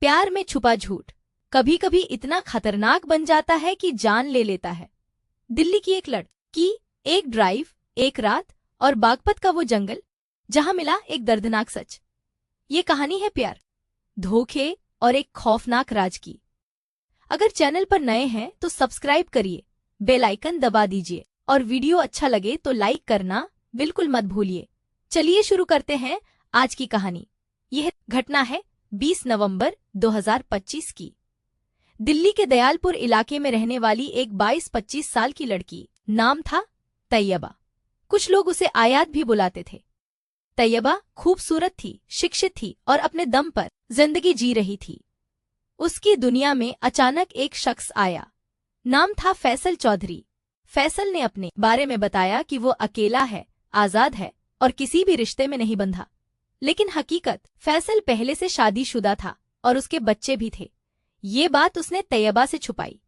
प्यार में छुपा झूठ कभी कभी इतना खतरनाक बन जाता है कि जान ले लेता है। दिल्ली की एक लड़की, एक ड्राइव, एक रात और बागपत का वो जंगल जहां मिला एक दर्दनाक सच। ये कहानी है प्यार, धोखे और एक खौफनाक राज की। अगर चैनल पर नए हैं तो सब्सक्राइब करिए, बेल आइकन दबा दीजिए और वीडियो अच्छा लगे तो लाइक करना बिल्कुल मत भूलिए। चलिए शुरू करते हैं आज की कहानी। यह घटना है 20 नवंबर 2025 की। दिल्ली के दयालपुर इलाके में रहने वाली एक 22-25 साल की लड़की, नाम था तैयबा। कुछ लोग उसे आयात भी बुलाते थे। तैयबा खूबसूरत थी, शिक्षित थी और अपने दम पर जिंदगी जी रही थी। उसकी दुनिया में अचानक एक शख्स आया। नाम था फैसल चौधरी। फैसल ने अपने बारे में बताया कि वो अकेला है, आजाद है और किसी भी रिश्ते में नहीं बंधा। लेकिन हकीकत, फैसल पहले से शादीशुदा था और उसके बच्चे भी थे। ये बात उसने तैयबा से छुपाई।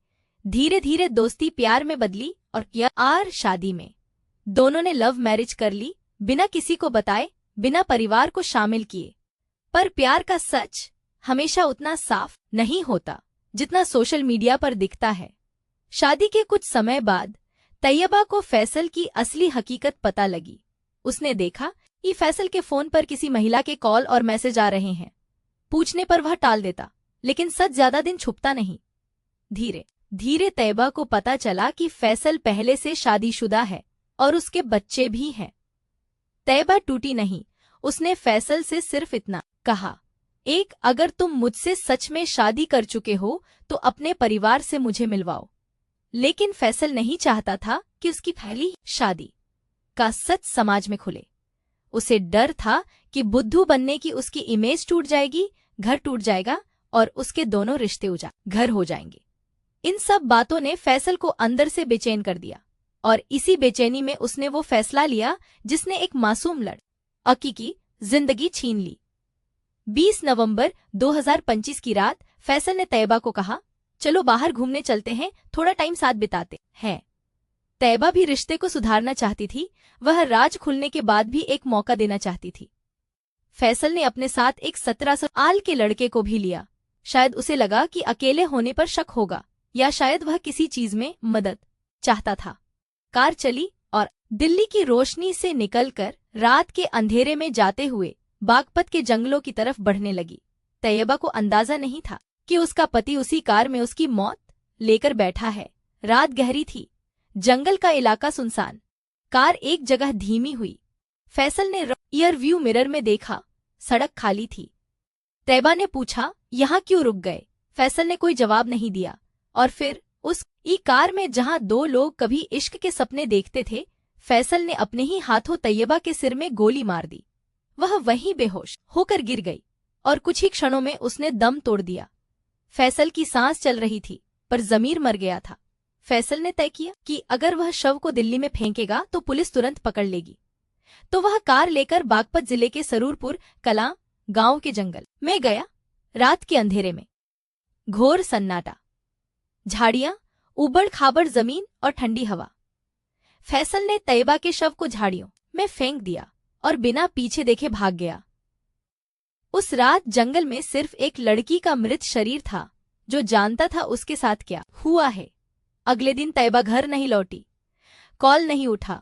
धीरे धीरे दोस्ती प्यार में बदली और शादी में दोनों ने लव मैरिज कर ली, बिना किसी को बताए, बिना परिवार को शामिल किए। पर प्यार का सच हमेशा उतना साफ नहीं होता जितना सोशल मीडिया पर दिखता है। शादी के कुछ समय बाद तैयबा को फैसल की असली हकीकत पता लगी। उसने देखा कि फैसल के फोन पर किसी महिला के कॉल और मैसेज आ रहे हैं। पूछने पर वह टाल देता, लेकिन सच ज्यादा दिन छुपता नहीं। धीरे धीरे तैयबा को पता चला कि फैसल पहले से शादीशुदा है और उसके बच्चे भी हैं। तैयबा टूटी नहीं, उसने फैसल से सिर्फ इतना कहा, एक, अगर तुम मुझसे सच में शादी कर चुके हो तो अपने परिवार से मुझे मिलवाओ। लेकिन फैसल नहीं चाहता था कि उसकी पहली शादी का सच समाज में खुले। उसे डर था कि बुद्धू बनने की उसकी इमेज टूट जाएगी, घर टूट जाएगा और उसके दोनों रिश्ते घर हो जाएंगे। इन सब बातों ने फैसल को अंदर से बेचैन कर दिया और इसी बेचैनी में उसने वो फैसला लिया जिसने एक मासूम लड़की की जिंदगी छीन ली। 20 नवंबर 2025 की रात फैसल ने तैयबा को कहा, चलो बाहर घूमने चलते हैं, थोड़ा टाइम साथ बिताते हैं। तैयबा भी रिश्ते को सुधारना चाहती थी, वह राज खुलने के बाद भी एक मौका देना चाहती थी। फैसल ने अपने साथ एक 17 साल के लड़के को भी लिया। शायद उसे लगा कि अकेले होने पर शक होगा, या शायद वह किसी चीज में मदद चाहता था। कार चली और दिल्ली की रोशनी से निकलकर रात के अंधेरे में जाते हुए बागपत के जंगलों की तरफ बढ़ने लगी। तैयबा को अंदाजा नहीं था कि उसका पति उसी कार में उसकी मौत लेकर बैठा है। रात गहरी थी, जंगल का इलाका सुनसान। कार एक जगह धीमी हुई। फैसल ने रियर व्यू मिरर में देखा, सड़क खाली थी। तैयबा ने पूछा, यहाँ क्यों रुक गए? फैसल ने कोई जवाब नहीं दिया और फिर उस कार में जहां दो लोग कभी इश्क के सपने देखते थे, फैसल ने अपने ही हाथों तैयबा के सिर में गोली मार दी। वह वहीं बेहोश होकर गिर गई और कुछ ही क्षणों में उसने दम तोड़ दिया। फैसल की सांस चल रही थी पर जमीर मर गया था। फैसल ने तय किया कि अगर वह शव को दिल्ली में फेंकेगा तो पुलिस तुरंत पकड़ लेगी। तो वह कार लेकर बागपत जिले के सरूरपुर कलां गांव के जंगल में गया। रात के अंधेरे में घोर सन्नाटा, झाड़ियां, उबड़ खाबड़ जमीन और ठंडी हवा। फैसल ने तैयबा के शव को झाड़ियों में फेंक दिया और बिना पीछे देखे भाग गया। उस रात जंगल में सिर्फ एक लड़की का मृत शरीर था जो जानता था उसके साथ क्या हुआ है। अगले दिन तैयबा घर नहीं लौटी, कॉल नहीं उठा,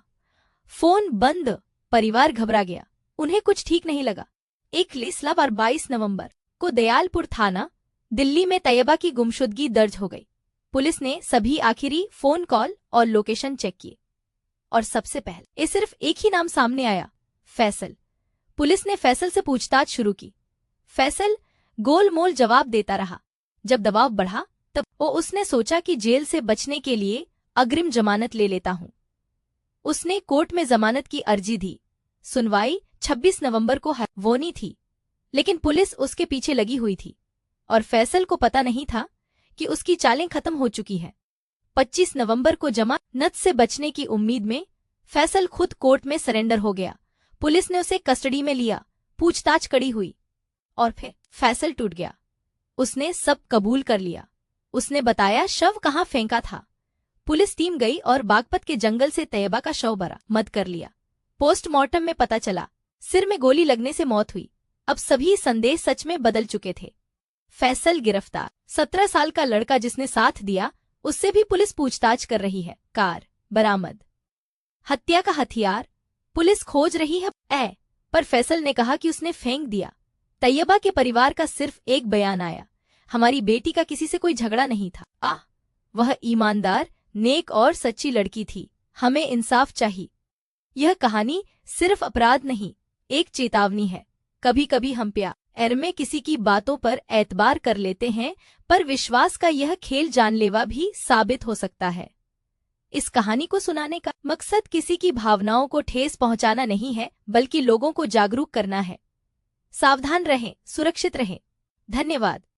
फोन बंद। परिवार घबरा गया, उन्हें कुछ ठीक नहीं लगा। एक फैसला 22 नवंबर को दयालपुर थाना दिल्ली में तैयबा की गुमशुदगी दर्ज हो गई। पुलिस ने सभी आखिरी फोन कॉल और लोकेशन चेक किए और सबसे पहले सिर्फ एक ही नाम सामने आया, फैसल। पुलिस ने फैसल से पूछताछ शुरू की। फैसल गोलमोल जवाब देता रहा। जब दबाव बढ़ा तब उसने सोचा कि जेल से बचने के लिए अग्रिम जमानत ले लेता हूं। उसने कोर्ट में जमानत की अर्जी दी। सुनवाई 26 नवंबर को होनी थी, लेकिन पुलिस उसके पीछे लगी हुई थी और फैसल को पता नहीं था कि उसकी चालें खत्म हो चुकी हैं। 25 नवंबर को जमानत से बचने की उम्मीद में फैसल खुद कोर्ट में सरेंडर हो गया। पुलिस ने उसे कस्टडी में लिया, पूछताछ कड़ी हुई और फिर फैसल टूट गया। उसने सब कबूल कर लिया। उसने बताया शव कहाँ फेंका था। पुलिस टीम गई और बागपत के जंगल से तैयबा का शव बरामद कर लिया। पोस्टमार्टम में पता चला सिर में गोली लगने से मौत हुई। अब सभी संदेह सच में बदल चुके थे। फैसल गिरफ्तार। 17 साल का लड़का जिसने साथ दिया, उससे भी पुलिस पूछताछ कर रही है। कार बरामद। हत्या का हथियार पुलिस खोज रही है पर फैसल ने कहा कि उसने फेंक दिया। तैयबा के परिवार का सिर्फ एक बयान आया, हमारी बेटी का किसी से कोई झगड़ा नहीं था। वह ईमानदार, नेक और सच्ची लड़की थी। हमें इंसाफ चाहिए। यह कहानी सिर्फ अपराध नहीं, एक चेतावनी है। कभी कभी हम प्यार में किसी की बातों पर एतबार कर लेते हैं, पर विश्वास का यह खेल जानलेवा भी साबित हो सकता है। इस कहानी को सुनाने का मकसद किसी की भावनाओं को ठेस पहुंचाना नहीं है, बल्कि लोगों को जागरूक करना है। सावधान रहें, सुरक्षित रहें। धन्यवाद।